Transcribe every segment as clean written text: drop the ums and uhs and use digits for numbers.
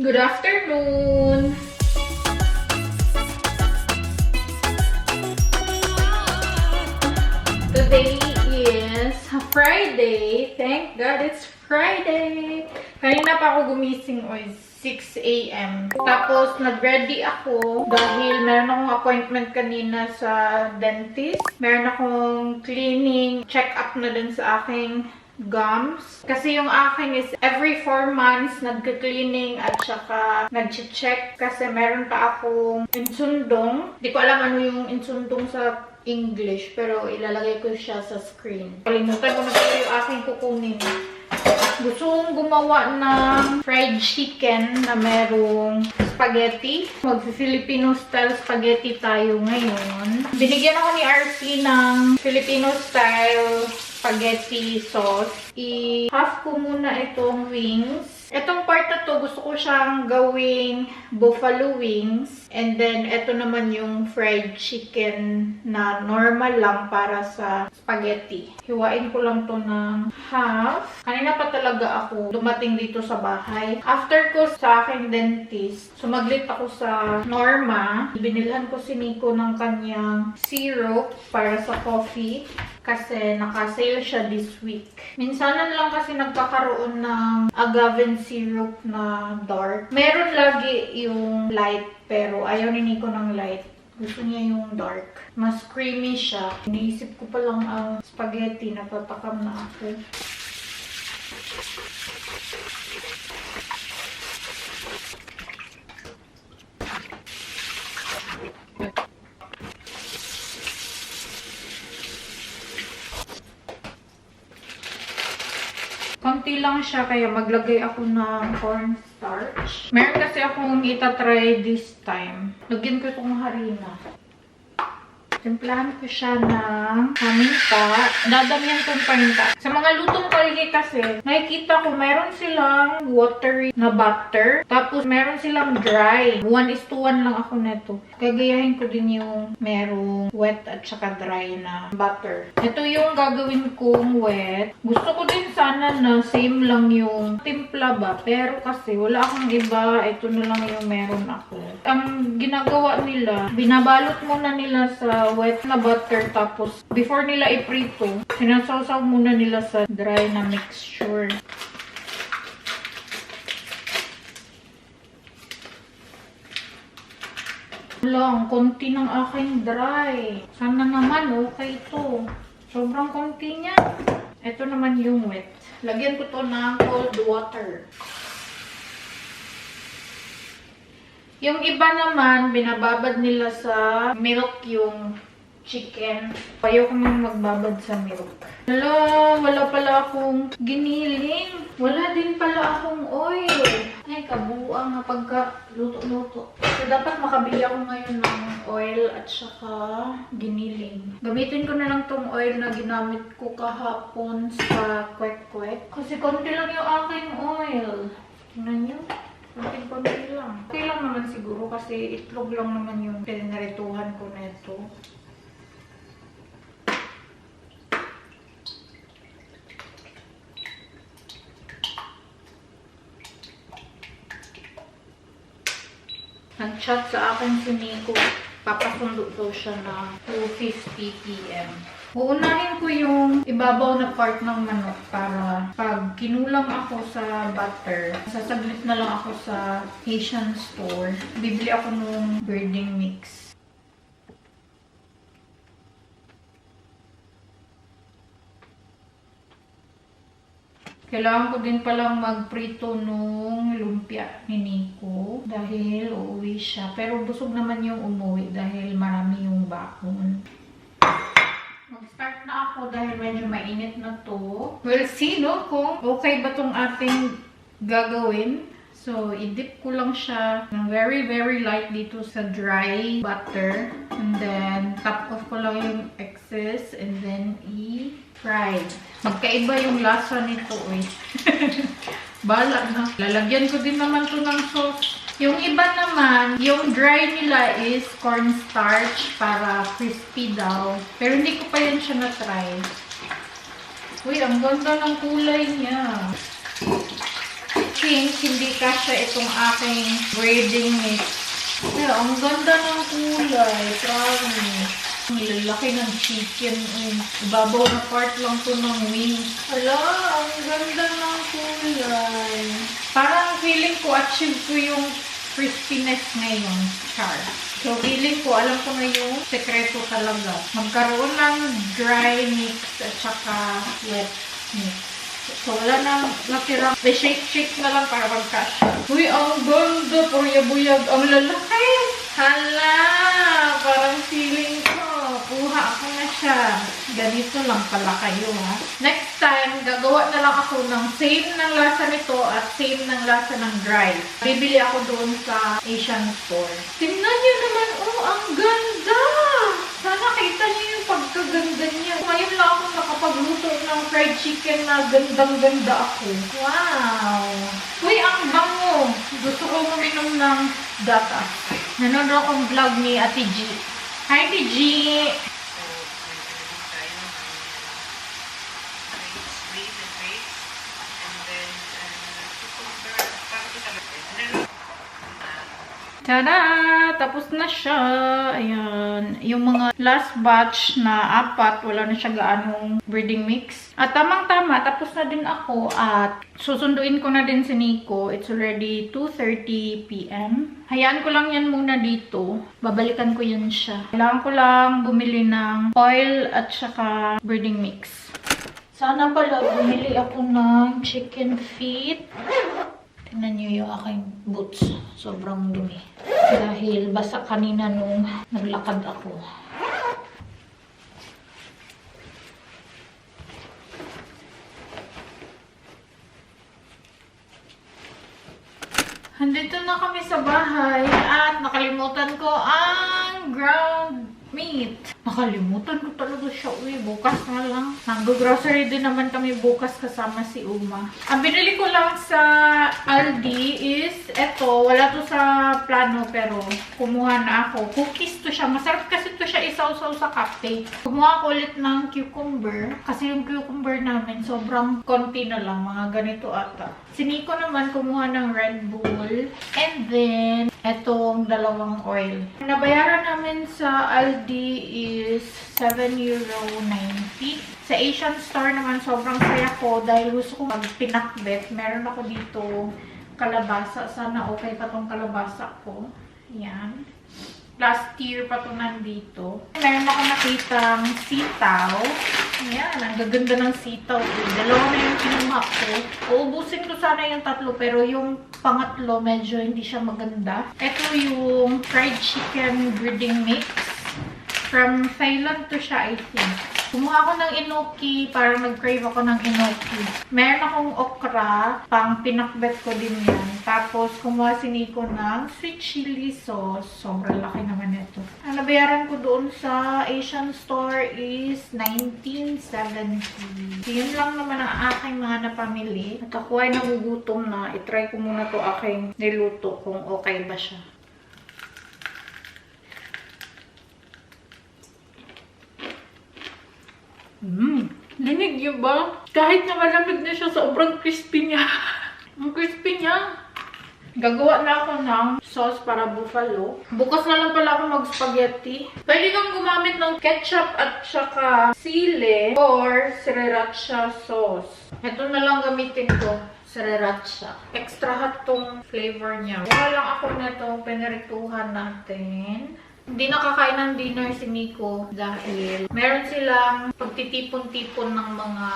Good afternoon! Today is Friday. Thank God it's Friday! Kanina pa ako gumising o 6 a.m. Tapos nag-ready ako dahil meron akong appointment kanina sa dentist. Meron akong cleaning, check-up na din sa aking gums. Kasi yung akin is every 4 months nagka-cleaning at saka nag-check kasi meron pa akong insundong. Di ko alam ano yung insundong sa English pero ilalagay ko siya sa screen. Kalimutan ko na pero yung aking kukunin. Gusto kong gumawa ng fried chicken na merong spaghetti. Mag-Filipino style spaghetti tayo ngayon. Binigyan ako ni RC ng Filipino style spaghetti sauce. I-half ko muna itong wings. Itong part na to, gusto ko siyang gawing buffalo wings. And then, ito naman yung fried chicken na normal lang para sa spaghetti. Hiwain ko lang to ng half. Kanina pa talaga ako dumating dito sa bahay. After ko sa aking dentist, sumaglit ako sa Norma. Binilhan ko si Nico ng kanyang syrup para sa coffee. Kasi naka-sale siya this week. Minsanan lang kasi nagkakaroon ng agave syrup na dark. Meron lagi yung light, pero ayaw ni Nico ng light. Gusto niya yung dark. Mas creamy siya. Iniisip ko pa lang ang spaghetti. Natatakam na ako. Konti lang siya, kaya maglagay ako ng cornstarch. Meron kasi akong itatry this time. Lagyan ko itong harina. Timplahan ko siya ng paminta. Dadamihan kong paminta. Sa mga lutong kalye kasi, nakikita ko meron silang watery na butter. Tapos meron silang dry. 1:1 lang ako neto. Gagayahin ko din yung merong wet at saka dry na butter. Ito yung gagawin kong wet. Gusto ko din sana na same lang yung timpla ba. Pero kasi wala akong iba. Ito na lang yung meron ako. Ang ginagawa nila, binabalot muna nila sa wet na butter. Tapos before nila iprito, sinasawsaw muna nila sa dry na mixture. Lang, konti ng aking dry. Sana naman okay ito. Sobrang konti niya. Ito naman yung wet. Lagyan ko to ng cold water. Yung iba naman, binababad nila sa milk yung chicken. Ayoko nang magbabad sa milk. Wala pala akong giniling. Wala din pala akong oil. Ay, kabuang na pagka-luto-luto. So, dapat makabili ako ngayon ng oil at saka giniling. Gamitin ko na lang tong oil na ginamit ko kahapon sa kwek-kwek. Kasi konti lang yung aking oil. Tingnan nyo. Konti lang. Okay lang naman siguro kasi itlog lang naman yung pinarituhan ko neto. Nag-chat sa akin si Nico. Papasundo daw siya na 2:50 p.m. Uunahin ko yung ibabaw na part ng manok para pag kinulang ako sa butter, sasaglit na lang ako sa Asian store. Bibili ako nung birding mix. Kailangan ko din palang magprito nung lumpia ni Nico dahil uuwi siya. Pero busog naman yung umuwi dahil marami yung bakon. Mag-start na ako dahil medyo mainit na to. We'll see, no, kung okay ba tong ating gagawin. So, i-dip ko lang siya ng very, very light dito sa dry butter. And then, top off ko lang yung excess. And then, i-fried. Magkaiba yung lasa nito, eh. Bala na. Lalagyan ko din naman to ng sauce. Yung iba naman, yung dry nila is cornstarch para crispy daw. Pero hindi ko pa yan siya na-try. Uy, ang ganda ng kulay niya. think hindi kasha itong aking breading mix. Ay, ang ganda ng kulay. Promise. Ang lalaki ng chicken. Ibabaw na part lang to ng wings. Hala, ang ganda ng kulay. Parang feeling ko, achieve ko yung crispiness ngayon. Char. So, feeling ko, alam ko na yung sekreto talaga. Magkaroon ng dry mix at saka wet mix. So, wala nang natirang. May shake-shake na lang para magkasya. Uy, ang ganda. Purya-buyag. Ang lalaki. Hala. Parang feeling ko. Kuha ako na siya. Ganito lang pala kayo, ha. Next time, gagawa na lang ako ng same ng lasa nito at same ng lasa ng dry. Bibili ako doon sa Asian store. Tingnan niyo naman. Oh, ang ganda. Sana kita niyo yung pagkaganda niya. Ngayon lang ako nakapagluto ng fried chicken na gandang-ganda ako. Wow! Uy, ang bango! Gusto ko uminom ng data. Nanonood akong vlog ni Ate G. Hi, Ate G! Tada! Tapos na siya. Ayan. Yung mga last batch na 4, wala na siya gaanong breading mix. At tamang-tama, tapos na din ako at susunduin ko na din si Nico. It's already 2:30 p.m. Hayaan ko lang yan muna dito. Babalikan ko yan siya. Kailangan ko lang bumili ng oil at saka breading mix. Sana pala bumili ako ng chicken feet. Tingnan niyo yung aking boots. Sobrang dumi. Dahil basa kanina nung naglakad ako. Andito na kami sa bahay at nakalimutan ko ang ground meat. Nakalimutan ko talaga siya. Uy, bukas na lang. Nag-grocery din naman kami bukas kasama si Uma. Ang binili ko lang sa Aldi is eto. Wala to sa plano pero kumuha na ako. Cookies to siya. Masarap kasi to siya isaw-saw sa cupcake. Kumuha ko ulit ng cucumber. Kasi yung cucumber namin sobrang konti na lang. Mga ganito ata. Si Nico naman kumuha ng Red Bull. And then, etong dalawang oil. Nabayaran namin sa Aldi is €7.90. Sa Asian store naman, sobrang saya ko dahil gusto ko magpinakbet. Meron ako dito kalabasa. Sana okay pa tong kalabasa ko. Yan. Last year pa ito nandito. Meron ako nakitang sitaw. Ayan, ang gaganda ng sitaw. Dalawa na yung kinuha ko. Uubusin ko sana yung 3 pero yung pangatlo medyo hindi siya maganda. Ito yung fried chicken breading mix. From Thailand to siya, I think. Kumuha ako ng enoki, parang nag-crave ako ng enoki. Meron akong okra, pang pinakbet ko din yan. Tapos, kumuha si Nico ng sweet chili sauce. Sobrang laki naman ito. Ang nabayaran ko doon sa Asian store is $19.70. Yun lang naman ang aking mga napamili. At ako ay nagugutom na. I-try ko muna to aking niluto kung okay ba siya. Linig niyo ba? Kahit na malamig na siya, sobrang crispy niya. Ang crispy niya. Gagawa na ako ng sauce para buffalo. Bukas na lang pala ako mag-spaghetti. Pwede kang gumamit ng ketchup at saka sili or sriracha sauce. Ito na lang gamitin ko. Sriracha. Extra hot tong flavor niya. Kuha lang ako na itong pinarituhan natin. Hindi nakakain ng dinner si Nico dahil meron silang pagtitipon-tipon ng mga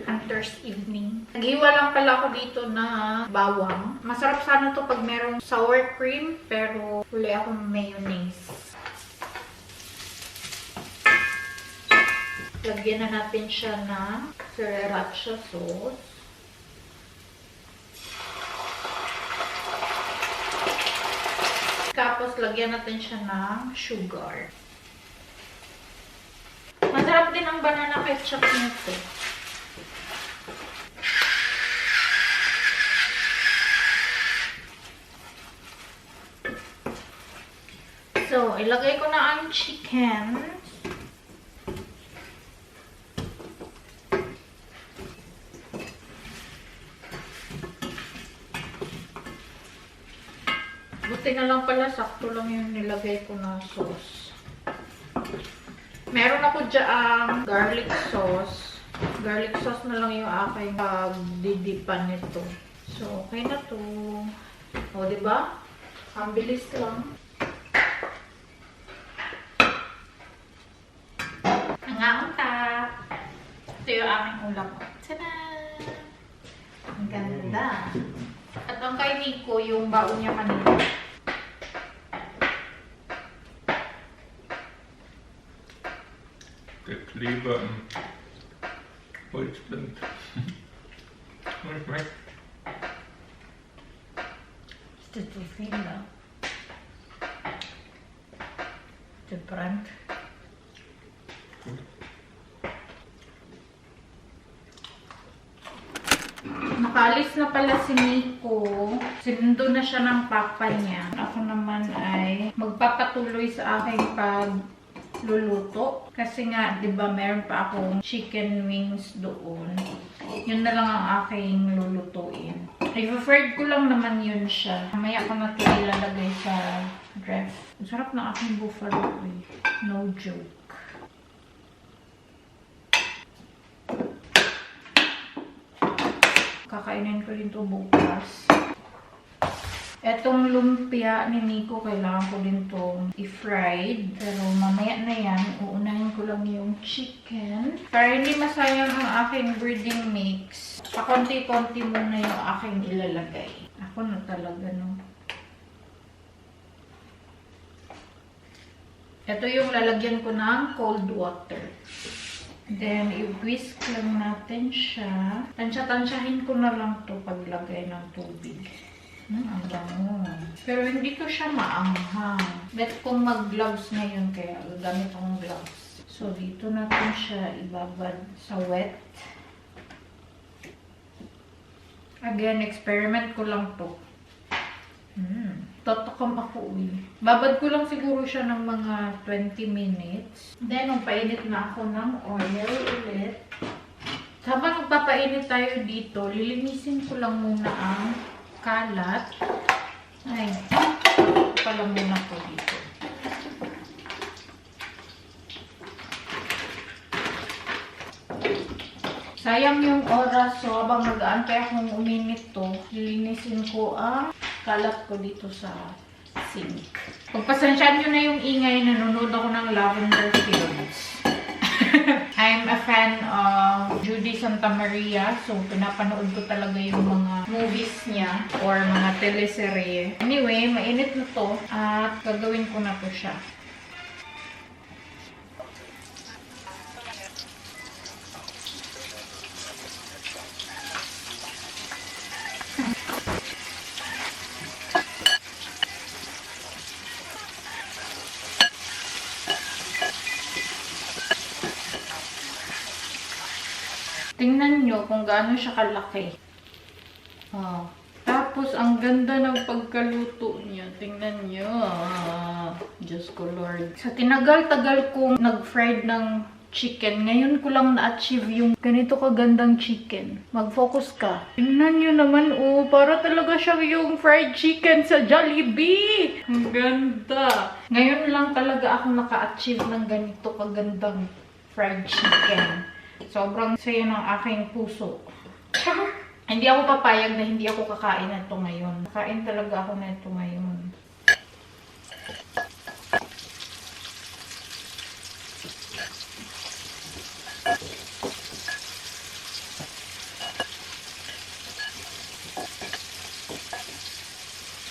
hunters evening. Naghiwa lang pala ako dito na bawang. Masarap sana to pag merong sour cream pero wala akong mayonnaise. Lagyan na natin siya ng sriracha sauce. Tapos, lagyan natin siya ng sugar. Masarap din ang banana ketchup nito. So, ilagay ko na ang chicken. Buti na lang pala, sakto lang yung nilagay ko na sauce. Meron ako dyan garlic sauce. Garlic sauce na lang yung aking pagdidipan nito. So, okay na to. O, diba? Ang bilis lang. Nangangunta. Ito yung aking ulam. Tada! Ang ganda. At ang kay Nico, yung baon niya kanina. Der Kleber am Holzband. Und schmeckt. Ist das zu viel, ne? Der brennt. Nakaalis na pala si Nico. Sinundo na siya ng papa niya. Ako naman ay magpapatuloy sa aking pagluluto. Kasi nga, di ba, meron pa akong chicken wings doon. Yun na lang ang aking lulutuin. I-fried ko lang naman yun siya. Mamaya ko na ito ilalagay sa ref. Ang sarap ng aking buffalo eh. No joke. Kakainin ko din ito bukas. Etong lumpia ni Nico, kailangan ko din itong i-fried. Pero mamaya na yan, uunahin ko lang yung chicken. Para hindi masayang ang aking breading mix, pakonti-konti muna yung aking ilalagay. Ako na talaga, no? Ito yung lalagyan ko ng cold water. Then, i-whisk lang natin siya. Tansya-tansyahin ko na lang to paglagay ng tubig. Ang bango. Pero hindi ko siya maanghang. Bet kong mag-gloves ngayon, kaya gagamit akong gloves. So, dito natin siya ibabad sa wet. Again, experiment ko lang to. Tatakam ako eh. Babad ko lang siguro siya ng mga 20 minutes. Then, magpainit na ako ng oil ulit. Habang magpapainit tayo dito, lilinisin ko lang muna ang kalat. Ay, pala muna ko dito. Sayang yung oras, so habang mag-aantay akong uminit to, lilinisin ko ang kalat ko dito sa sink. Pagpasensyahan nyo na yung ingay, nanonood ako ng Lavender Fields. I'm a fan of Judy Santa Maria, so pinapanood ko talaga yung mga movies niya or mga teleserye. Anyway, mainit na to at gagawin ko na to siya. Tingnan nyo kung gaano siya kalaki. Oh. Tapos, ang ganda ng pagkaluto niya. Tingnan nyo. Diyos ko Lord. Sa tinagal-tagal kong nag-fried ng chicken, ngayon ko lang na-achieve yung ganito kagandang chicken. Mag-focus ka. Tingnan nyo naman, oh. Para talaga siya yung fried chicken sa Jollibee. Ang ganda. Ngayon lang talaga ako naka-achieve ng ganito kagandang fried chicken. Sobrang saya ng aking puso. Hindi ako papayag na hindi ako kakain na ito ngayon. Kakain talaga ako na ito ngayon.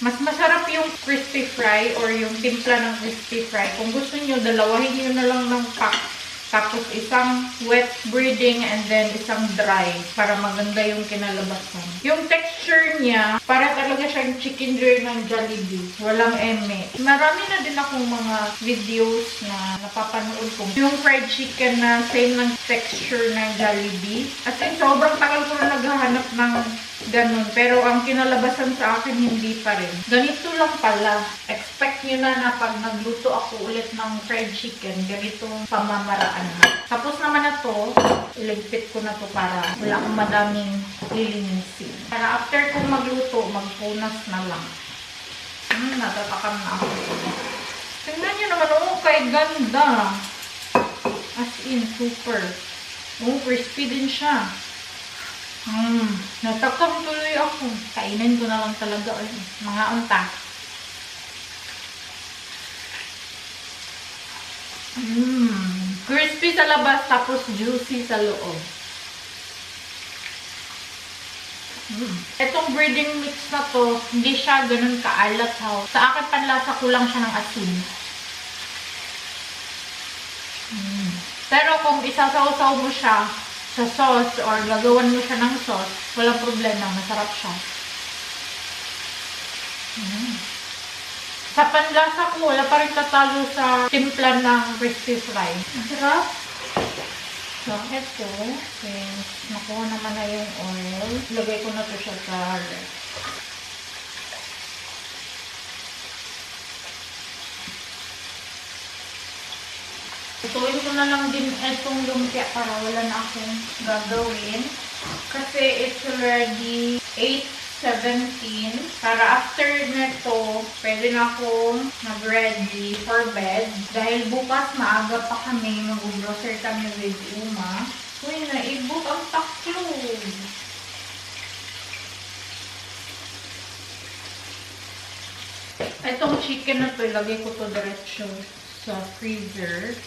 Mas masarap yung crispy fry or yung timpla ng crispy fry. Kung gusto nyo, dalawahin nyo na lang ng pack. Tapos isang wet breading and then isang dry para maganda yung kinalabasan. Yung texture niya, para talaga siyang chicken joy ng Jollibee. Walang eme. Marami na din akong mga videos na napapanood ko. Yung fried chicken na same ng texture ng Jollibee. As in, sobrang tagal ko na naghahanap ng ganun. Pero ang kinalabasan sa akin, hindi pa rin. Ganito lang pala. Expect nyo na pag nagluto ako ulit ng fried chicken, ganitong pamamaraan. Tapos naman na to, iligpit ko na to para wala akong madaming lilinisin. Para after kong magluto, magpunas na lang. Natatakam na ako. Tingnan nyo naman, oh, kay ganda. As in, super. Oh, crispy din siya. Natakam tuloy ako. Kainin ko na lang talaga. Mga unta. Crispy sa labas, tapos juicy sa loob. Itong breading mix na to, hindi siya ganun kaalat ha. Sa akin panlasa ko lang siya ng asin. Pero kung isasaw-saw mo siya sa sauce or gagawan mo siya ng sauce, walang problema, masarap siya. Sa panlasa ko, wala pa rin tatalo sa timpla ng crispy fry. Masarap. So, ito, since nakuha naman na yung oil, lagay ko na to siya sa ref. Ituin ko na lang din itong lumpia para wala na akong gagawin. Kasi it's already 8:17. Para after nito, pwede na akong mag-ready for bed. Dahil bukas maaga pa kami, mag-grocery kami with Uma. Uy, naibot ang taklog. Itong chicken na to, ilagay ko to diretso sa freezer.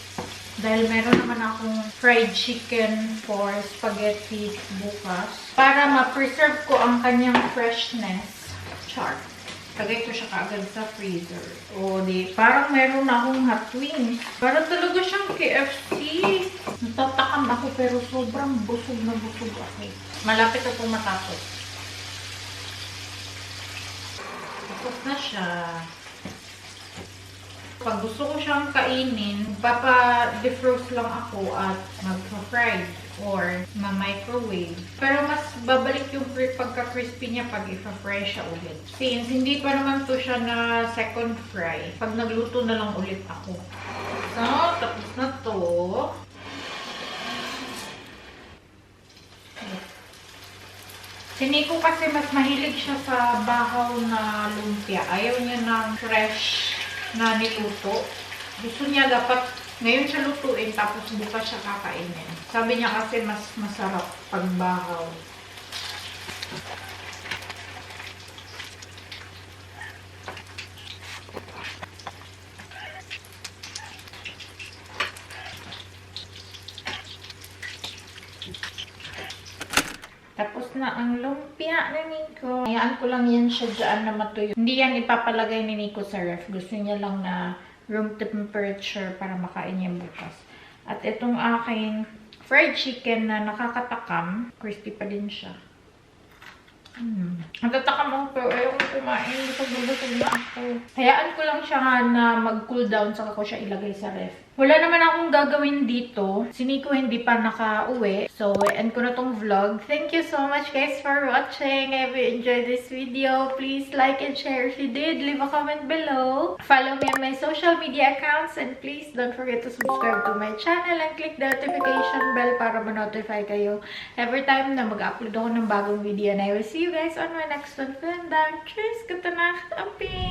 Dahil meron naman akong fried chicken for spaghetti bukas. Para ma-preserve ko ang kanyang freshness. Char. Lagay ko siya kaagad sa freezer. O, di, parang meron na akong hot wings. Parang talaga siyang KFC. Natatakam ako pero sobrang busog na busog ako. Malapit ako matapos. Tapos na siya. Pag gusto ko siyang kainin, papa-defrost lang ako at mag-fry or ma-microwave. Pero mas babalik yung pagka-crispy niya pag i-fry siya ulit. Since hindi pa naman to siya na second fry, pag nagluto na lang ulit ako. So, tapos na to. Si Nico kasi mas mahilig siya sa bahaw na lumpia. Ayaw niya ng fresh na niluto. Gusto niya dapat ngayon siya lutuin tapos bukas siya kakainin. Sabi niya kasi mas masarap pag bahaw. Tapos na ang lumpia ni Nico. Hayaan ko lang yan siya dyan na matuyo. Hindi yan ipapalagay ni Nico sa ref. Gusto niya lang na room temperature para makain niya bukas. At itong aking fried chicken na nakakatakam, crispy pa din siya. Natatakam ako pero ayaw ko kumain. Busog na ako. Hayaan ko lang siya na mag-cool down saka ko siya ilagay sa ref. Wala naman akong gagawin dito. Si Nico hindi pa naka-uwi. So, end ko na tong vlog. Thank you so much guys for watching. If you enjoyed this video, please like and share. If you did, leave a comment below. Follow me on my social media accounts. And please don't forget to subscribe to my channel and click the notification bell para ma-notify kayo every time na mag-upload ako ng bagong video. And I will see you guys on my next one. Cheers! Gute Nacht! Amping!